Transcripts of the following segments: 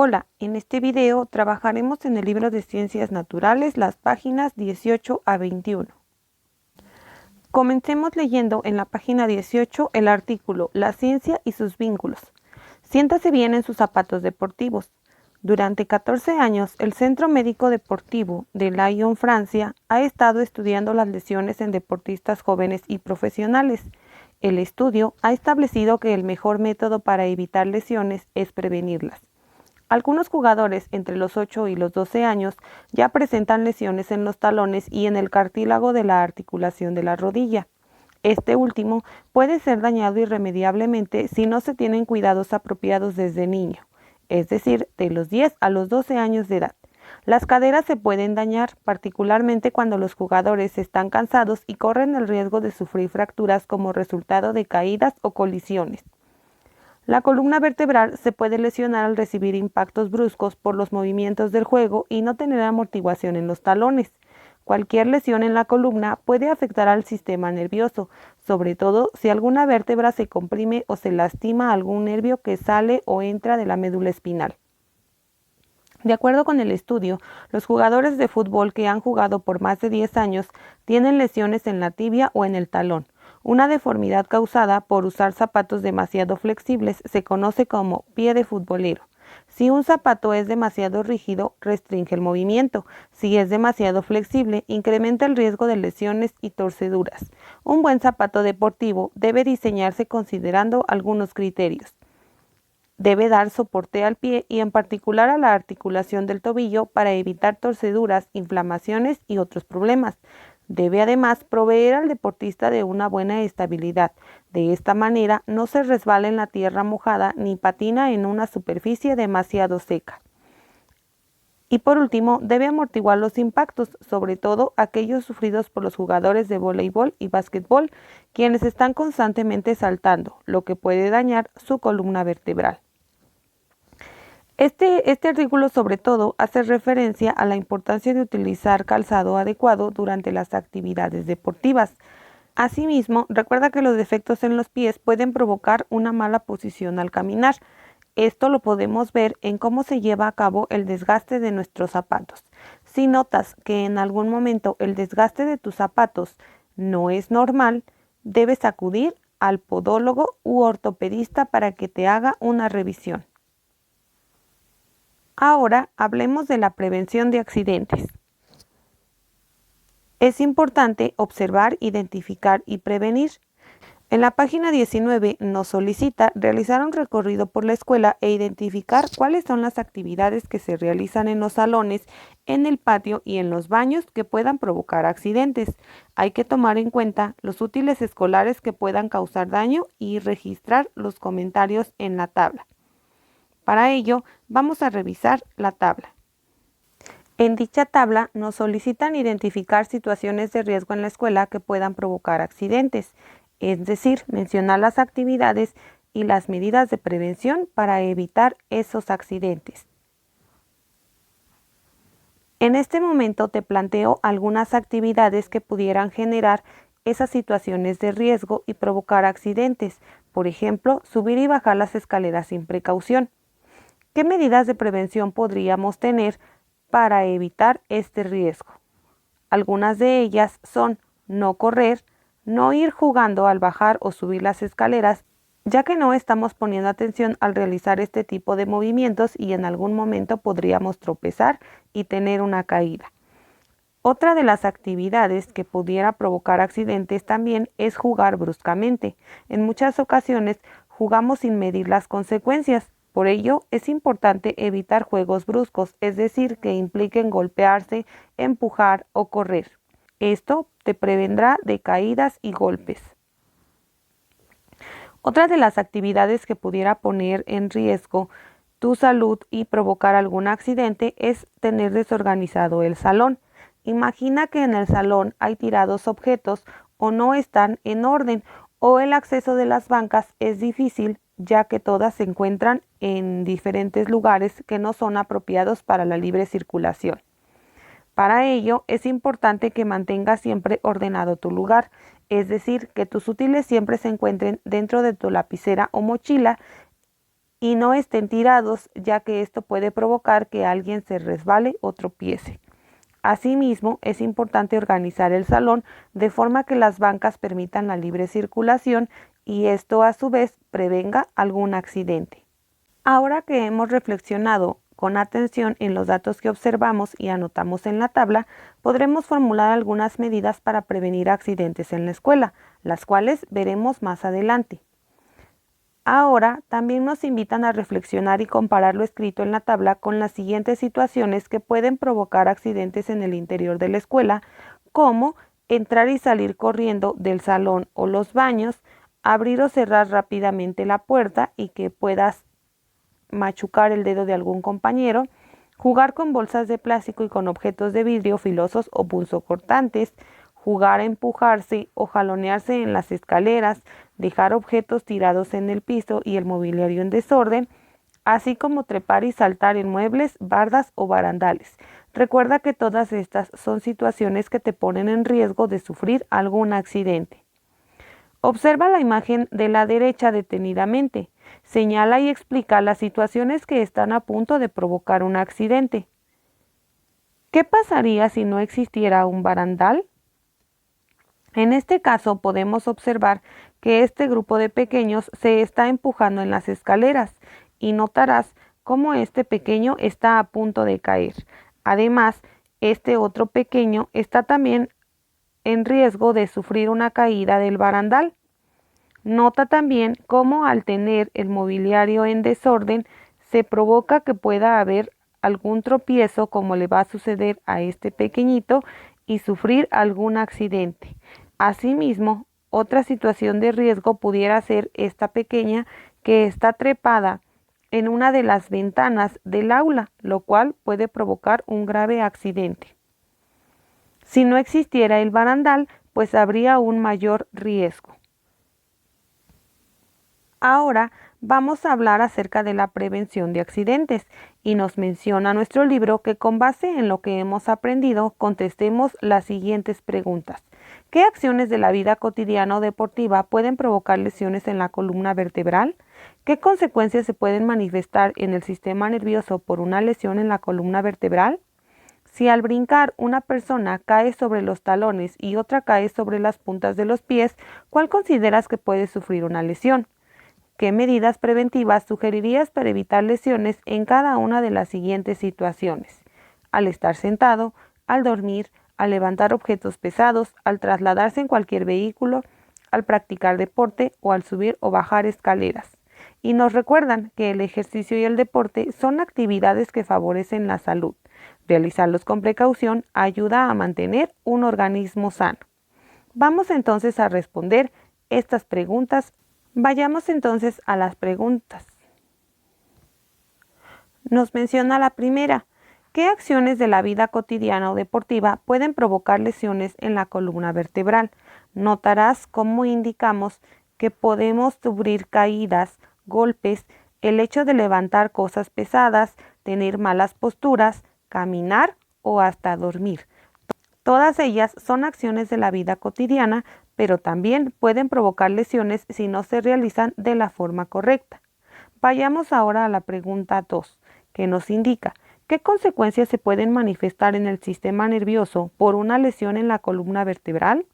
Hola, en este video trabajaremos en el libro de Ciencias Naturales, las páginas 18 a 21. Comencemos leyendo en la página 18 el artículo La ciencia y sus vínculos. Siéntase bien en sus zapatos deportivos. Durante 14 años, el Centro Médico Deportivo de Lyon, Francia, ha estado estudiando las lesiones en deportistas jóvenes y profesionales. El estudio ha establecido que el mejor método para evitar lesiones es prevenirlas. Algunos jugadores entre los 8 y los 12 años ya presentan lesiones en los talones y en el cartílago de la articulación de la rodilla. Este último puede ser dañado irremediablemente si no se tienen cuidados apropiados desde niño, es decir, de los 10 a los 12 años de edad. Las caderas se pueden dañar, particularmente cuando los jugadores están cansados y corren el riesgo de sufrir fracturas como resultado de caídas o colisiones. La columna vertebral se puede lesionar al recibir impactos bruscos por los movimientos del juego y no tener amortiguación en los talones. Cualquier lesión en la columna puede afectar al sistema nervioso, sobre todo si alguna vértebra se comprime o se lastima algún nervio que sale o entra de la médula espinal. De acuerdo con el estudio, los jugadores de fútbol que han jugado por más de 10 años tienen lesiones en la tibia o en el talón. Una deformidad causada por usar zapatos demasiado flexibles se conoce como pie de futbolero. Si un zapato es demasiado rígido, restringe el movimiento. Si es demasiado flexible, incrementa el riesgo de lesiones y torceduras. Un buen zapato deportivo debe diseñarse considerando algunos criterios. Debe dar soporte al pie y en particular a la articulación del tobillo para evitar torceduras, inflamaciones y otros problemas. Debe además proveer al deportista de una buena estabilidad. De esta manera no se resbala en la tierra mojada ni patina en una superficie demasiado seca. Y por último, debe amortiguar los impactos, sobre todo aquellos sufridos por los jugadores de voleibol y básquetbol, quienes están constantemente saltando, lo que puede dañar su columna vertebral. Este artículo sobre todo hace referencia a la importancia de utilizar calzado adecuado durante las actividades deportivas. Asimismo, recuerda que los defectos en los pies pueden provocar una mala posición al caminar. Esto lo podemos ver en cómo se lleva a cabo el desgaste de nuestros zapatos. Si notas que en algún momento el desgaste de tus zapatos no es normal, debes acudir al podólogo u ortopedista para que te haga una revisión. Ahora hablemos de la prevención de accidentes. Es importante observar, identificar y prevenir. En la página 19 nos solicita realizar un recorrido por la escuela e identificar cuáles son las actividades que se realizan en los salones, en el patio y en los baños que puedan provocar accidentes. Hay que tomar en cuenta los útiles escolares que puedan causar daño y registrar los comentarios en la tabla. Para ello, vamos a revisar la tabla. En dicha tabla nos solicitan identificar situaciones de riesgo en la escuela que puedan provocar accidentes, es decir, mencionar las actividades y las medidas de prevención para evitar esos accidentes. En este momento te planteo algunas actividades que pudieran generar esas situaciones de riesgo y provocar accidentes, por ejemplo, subir y bajar las escaleras sin precaución. ¿Qué medidas de prevención podríamos tener para evitar este riesgo? Algunas de ellas son no correr, no ir jugando al bajar o subir las escaleras, ya que no estamos poniendo atención al realizar este tipo de movimientos y en algún momento podríamos tropezar y tener una caída. Otra de las actividades que pudiera provocar accidentes también es jugar bruscamente. En muchas ocasiones jugamos sin medir las consecuencias. Por ello, es importante evitar juegos bruscos, es decir, que impliquen golpearse, empujar o correr. Esto te prevendrá de caídas y golpes. Otra de las actividades que pudiera poner en riesgo tu salud y provocar algún accidente es tener desorganizado el salón. Imagina que en el salón hay tirados objetos o no están en orden o el acceso de las bancas es difícil, ya que todas se encuentran en diferentes lugares que no son apropiados para la libre circulación. Para ello, es importante que mantengas siempre ordenado tu lugar, es decir, que tus útiles siempre se encuentren dentro de tu lapicera o mochila y no estén tirados, ya que esto puede provocar que alguien se resbale o tropiece. Asimismo, es importante organizar el salón de forma que las bancas permitan la libre circulación y esto a su vez prevenga algún accidente. Ahora que hemos reflexionado con atención en los datos que observamos y anotamos en la tabla, podremos formular algunas medidas para prevenir accidentes en la escuela, las cuales veremos más adelante. Ahora también nos invitan a reflexionar y comparar lo escrito en la tabla con las siguientes situaciones que pueden provocar accidentes en el interior de la escuela, como entrar y salir corriendo del salón o los baños, abrir o cerrar rápidamente la puerta y que puedas machucar el dedo de algún compañero, jugar con bolsas de plástico y con objetos de vidrio filosos o punzocortantes, jugar a empujarse o jalonearse en las escaleras, dejar objetos tirados en el piso y el mobiliario en desorden, así como trepar y saltar en muebles, bardas o barandales. Recuerda que todas estas son situaciones que te ponen en riesgo de sufrir algún accidente. Observa la imagen de la derecha detenidamente. Señala y explica las situaciones que están a punto de provocar un accidente. ¿Qué pasaría si no existiera un barandal? En este caso podemos observar que este grupo de pequeños se está empujando en las escaleras y notarás cómo este pequeño está a punto de caer. Además, este otro pequeño está también en riesgo de sufrir una caída del barandal. Nota también cómo al tener el mobiliario en desorden se provoca que pueda haber algún tropiezo como le va a suceder a este pequeñito y sufrir algún accidente. Asimismo, otra situación de riesgo pudiera ser esta pequeña que está trepada en una de las ventanas del aula, lo cual puede provocar un grave accidente. Si no existiera el barandal, pues habría un mayor riesgo. Ahora vamos a hablar acerca de la prevención de accidentes y nos menciona nuestro libro que con base en lo que hemos aprendido contestemos las siguientes preguntas. ¿Qué acciones de la vida cotidiana o deportiva pueden provocar lesiones en la columna vertebral? ¿Qué consecuencias se pueden manifestar en el sistema nervioso por una lesión en la columna vertebral? Si al brincar una persona cae sobre los talones y otra cae sobre las puntas de los pies, ¿cuál consideras que puede sufrir una lesión? ¿Qué medidas preventivas sugerirías para evitar lesiones en cada una de las siguientes situaciones? Al estar sentado, al dormir, al levantar objetos pesados, al trasladarse en cualquier vehículo, al practicar deporte o al subir o bajar escaleras. Y nos recuerdan que el ejercicio y el deporte son actividades que favorecen la salud. Realizarlos con precaución ayuda a mantener un organismo sano. Vamos entonces a responder estas preguntas. Vayamos entonces a las preguntas. Nos menciona la primera. ¿Qué acciones de la vida cotidiana o deportiva pueden provocar lesiones en la columna vertebral? Notarás cómo indicamos que podemos sufrir caídas, golpes, el hecho de levantar cosas pesadas, tener malas posturas, caminar o hasta dormir. Todas ellas son acciones de la vida cotidiana, pero también pueden provocar lesiones si no se realizan de la forma correcta. Vayamos ahora a la pregunta 2, que nos indica ¿qué consecuencias se pueden manifestar en el sistema nervioso por una lesión en la columna vertebral?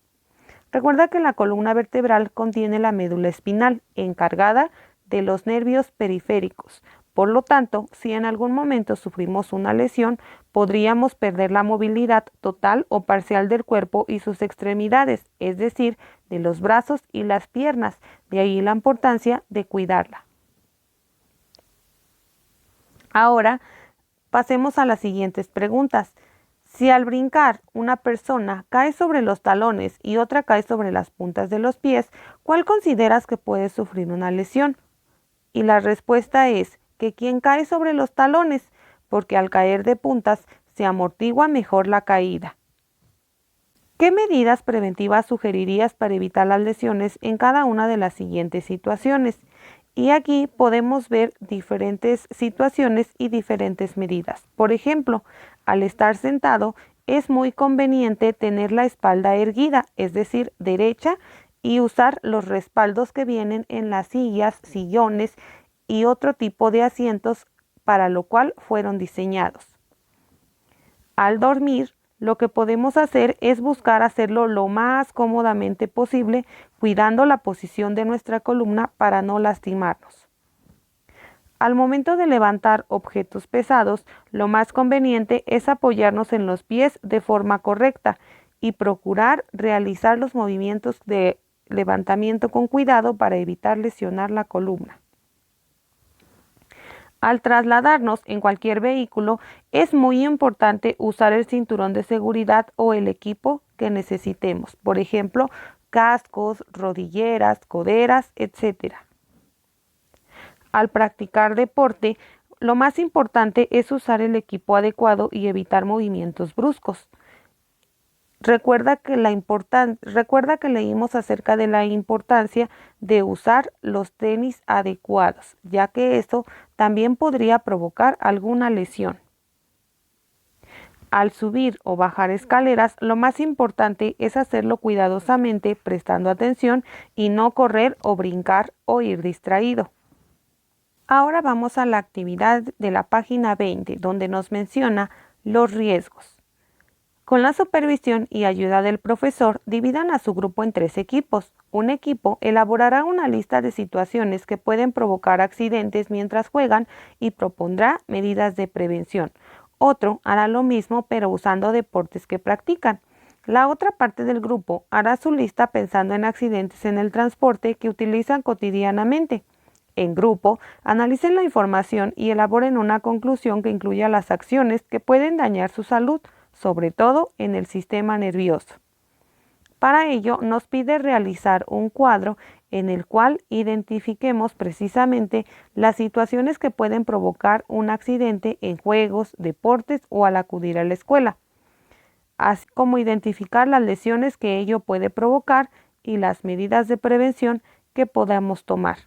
Recuerda que la columna vertebral contiene la médula espinal, encargada de los nervios periféricos. Por lo tanto, si en algún momento sufrimos una lesión, podríamos perder la movilidad total o parcial del cuerpo y sus extremidades, es decir, de los brazos y las piernas. De ahí la importancia de cuidarla. Ahora, pasemos a las siguientes preguntas. Si al brincar una persona cae sobre los talones y otra cae sobre las puntas de los pies, ¿cuál consideras que puede sufrir una lesión? Y la respuesta es que quien cae sobre los talones, porque al caer de puntas se amortigua mejor la caída. ¿Qué medidas preventivas sugerirías para evitar las lesiones en cada una de las siguientes situaciones? Y aquí podemos ver diferentes situaciones y diferentes medidas. Por ejemplo, al estar sentado es muy conveniente tener la espalda erguida, es decir, derecha, y usar los respaldos que vienen en las sillas, sillones y otro tipo de asientos para lo cual fueron diseñados. Al dormir, lo que podemos hacer es buscar hacerlo lo más cómodamente posible, cuidando la posición de nuestra columna para no lastimarnos. Al momento de levantar objetos pesados, lo más conveniente es apoyarnos en los pies de forma correcta y procurar realizar los movimientos de levantamiento con cuidado para evitar lesionar la columna. Al trasladarnos en cualquier vehículo, es muy importante usar el cinturón de seguridad o el equipo que necesitemos, por ejemplo, cascos, rodilleras, coderas, etc. Al practicar deporte, lo más importante es usar el equipo adecuado y evitar movimientos bruscos. Recuerda que leímos acerca de la importancia de usar los tenis adecuados, ya que eso también podría provocar alguna lesión. Al subir o bajar escaleras, lo más importante es hacerlo cuidadosamente, prestando atención y no correr o brincar o ir distraído. Ahora vamos a la actividad de la página 20, donde nos menciona los riesgos. Con la supervisión y ayuda del profesor, dividan a su grupo en 3 equipos. Un equipo elaborará una lista de situaciones que pueden provocar accidentes mientras juegan y propondrá medidas de prevención. Otro hará lo mismo pero usando deportes que practican. La otra parte del grupo hará su lista pensando en accidentes en el transporte que utilizan cotidianamente. En grupo, analicen la información y elaboren una conclusión que incluya las acciones que pueden dañar su salud, sobre todo en el sistema nervioso. Para ello, nos pide realizar un cuadro en el cual identifiquemos precisamente las situaciones que pueden provocar un accidente en juegos, deportes o al acudir a la escuela, así como identificar las lesiones que ello puede provocar y las medidas de prevención que podamos tomar.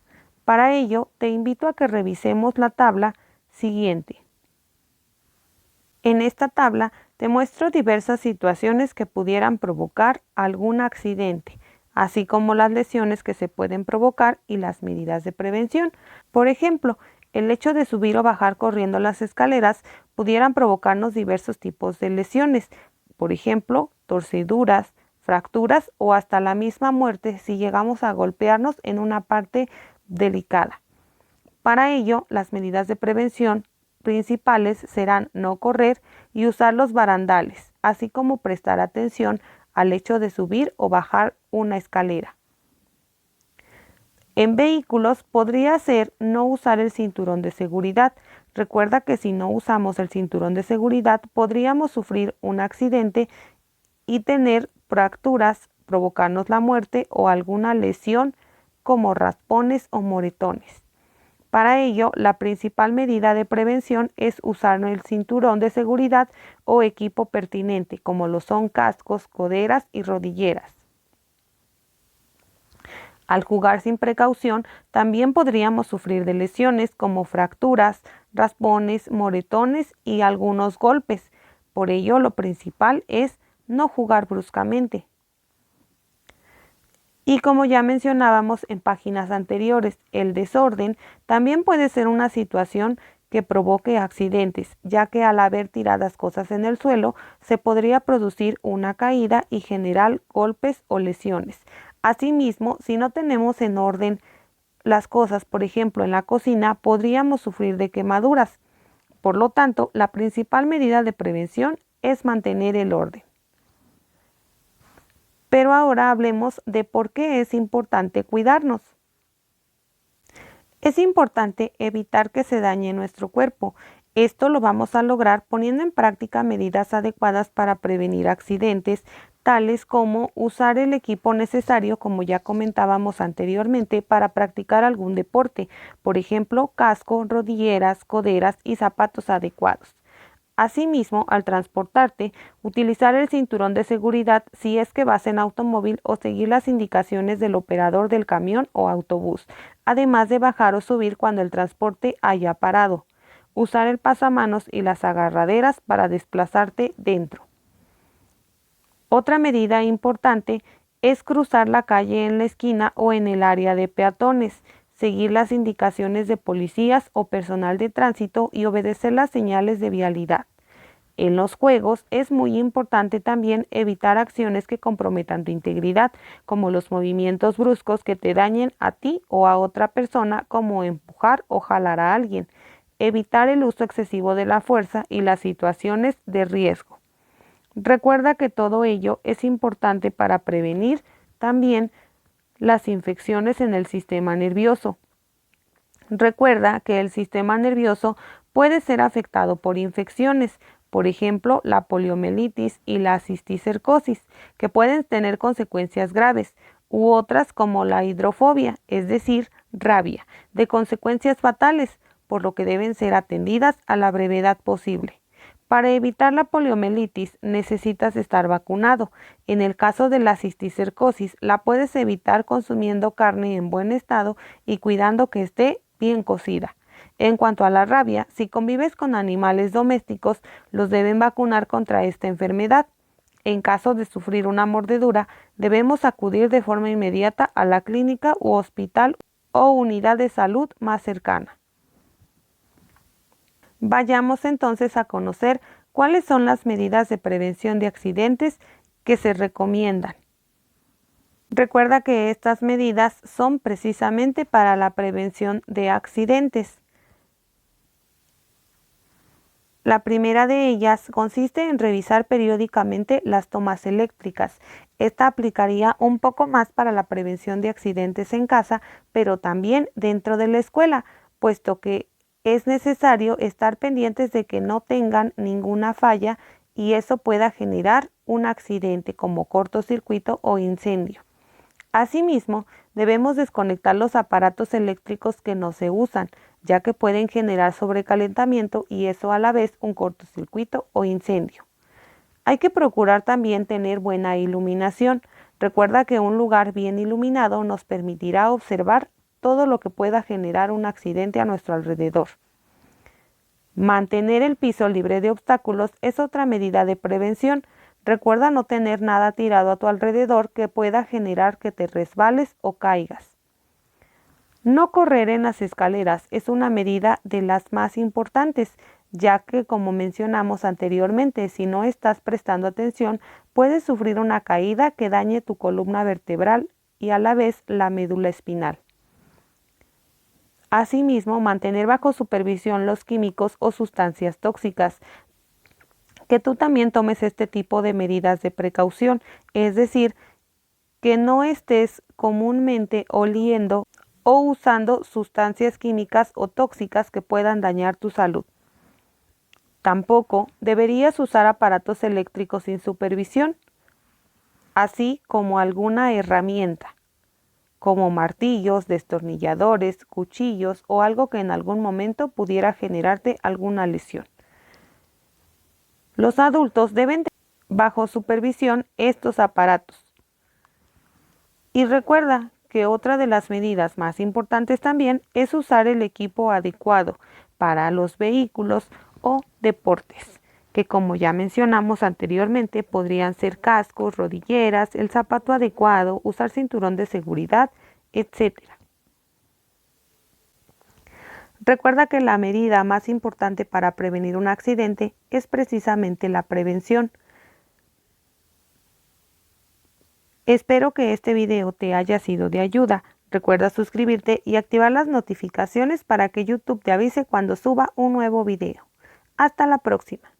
Para ello, te invito a que revisemos la tabla siguiente. En esta tabla te muestro diversas situaciones que pudieran provocar algún accidente, así como las lesiones que se pueden provocar y las medidas de prevención. Por ejemplo, el hecho de subir o bajar corriendo las escaleras pudieran provocarnos diversos tipos de lesiones, por ejemplo, torceduras, fracturas o hasta la misma muerte si llegamos a golpearnos en una parte delicada. Para ello, las medidas de prevención principales serán no correr y usar los barandales, así como prestar atención al hecho de subir o bajar una escalera. En vehículos podría ser no usar el cinturón de seguridad. Recuerda que si no usamos el cinturón de seguridad podríamos sufrir un accidente y tener fracturas, provocarnos la muerte o alguna lesión como raspones o moretones. Para ello, la principal medida de prevención es usar el cinturón de seguridad o equipo pertinente, como lo son cascos, coderas y rodilleras. Al jugar sin precaución, también podríamos sufrir de lesiones como fracturas, raspones, moretones y algunos golpes. Por ello, lo principal es no jugar bruscamente. Y como ya mencionábamos en páginas anteriores, el desorden también puede ser una situación que provoque accidentes, ya que al haber tiradas cosas en el suelo, se podría producir una caída y generar golpes o lesiones. Asimismo, si no tenemos en orden las cosas, por ejemplo en la cocina, podríamos sufrir de quemaduras. Por lo tanto, la principal medida de prevención es mantener el orden. Pero ahora hablemos de por qué es importante cuidarnos. Es importante evitar que se dañe nuestro cuerpo. Esto lo vamos a lograr poniendo en práctica medidas adecuadas para prevenir accidentes, tales como usar el equipo necesario, como ya comentábamos anteriormente, para practicar algún deporte, por ejemplo, casco, rodilleras, coderas y zapatos adecuados. Asimismo, al transportarte, utilizar el cinturón de seguridad si es que vas en automóvil o seguir las indicaciones del operador del camión o autobús, además de bajar o subir cuando el transporte haya parado. Usar el pasamanos y las agarraderas para desplazarte dentro. Otra medida importante es cruzar la calle en la esquina o en el área de peatones. seguir las indicaciones de policías o personal de tránsito y obedecer las señales de vialidad. En los juegos es muy importante también evitar acciones que comprometan tu integridad, como los movimientos bruscos que te dañen a ti o a otra persona, como empujar o jalar a alguien. Evitar el uso excesivo de la fuerza y las situaciones de riesgo. Recuerda que todo ello es importante para prevenir también las infecciones en el sistema nervioso. Recuerda que el sistema nervioso puede ser afectado por infecciones, por ejemplo, la poliomielitis y la cisticercosis, que pueden tener consecuencias graves, u otras como la hidrofobia, es decir, rabia, de consecuencias fatales, por lo que deben ser atendidas a la brevedad posible. Para evitar la poliomielitis necesitas estar vacunado. En el caso de la cisticercosis, la puedes evitar consumiendo carne en buen estado y cuidando que esté bien cocida. En cuanto a la rabia, si convives con animales domésticos, los deben vacunar contra esta enfermedad. En caso de sufrir una mordedura, debemos acudir de forma inmediata a la clínica u hospital o unidad de salud más cercana. Vayamos entonces a conocer cuáles son las medidas de prevención de accidentes que se recomiendan. Recuerda que estas medidas son precisamente para la prevención de accidentes. La primera de ellas consiste en revisar periódicamente las tomas eléctricas. Esta aplicaría un poco más para la prevención de accidentes en casa, pero también dentro de la escuela, puesto que es necesario estar pendientes de que no tengan ninguna falla y eso pueda generar un accidente como cortocircuito o incendio. Asimismo, debemos desconectar los aparatos eléctricos que no se usan, ya que pueden generar sobrecalentamiento y eso a la vez un cortocircuito o incendio. Hay que procurar también tener buena iluminación. Recuerda que un lugar bien iluminado nos permitirá observar todo lo que pueda generar un accidente a nuestro alrededor. Mantener el piso libre de obstáculos es otra medida de prevención. Recuerda no tener nada tirado a tu alrededor que pueda generar que te resbales o caigas. No correr en las escaleras es una medida de las más importantes, ya que, como mencionamos anteriormente, si no estás prestando atención, puedes sufrir una caída que dañe tu columna vertebral y a la vez la médula espinal. Asimismo, mantener bajo supervisión los químicos o sustancias tóxicas. Que tú también tomes este tipo de medidas de precaución, es decir, que no estés comúnmente oliendo o usando sustancias químicas o tóxicas que puedan dañar tu salud. Tampoco deberías usar aparatos eléctricos sin supervisión, así como alguna herramienta, como martillos, destornilladores, cuchillos o algo que en algún momento pudiera generarte alguna lesión. Los adultos deben tener bajo supervisión estos aparatos. Y recuerda que otra de las medidas más importantes también es usar el equipo adecuado para los vehículos o deportes, que como ya mencionamos anteriormente podrían ser cascos, rodilleras, el zapato adecuado, usar cinturón de seguridad, etc. Recuerda que la medida más importante para prevenir un accidente es precisamente la prevención. Espero que este video te haya sido de ayuda. Recuerda suscribirte y activar las notificaciones para que YouTube te avise cuando suba un nuevo video. Hasta la próxima.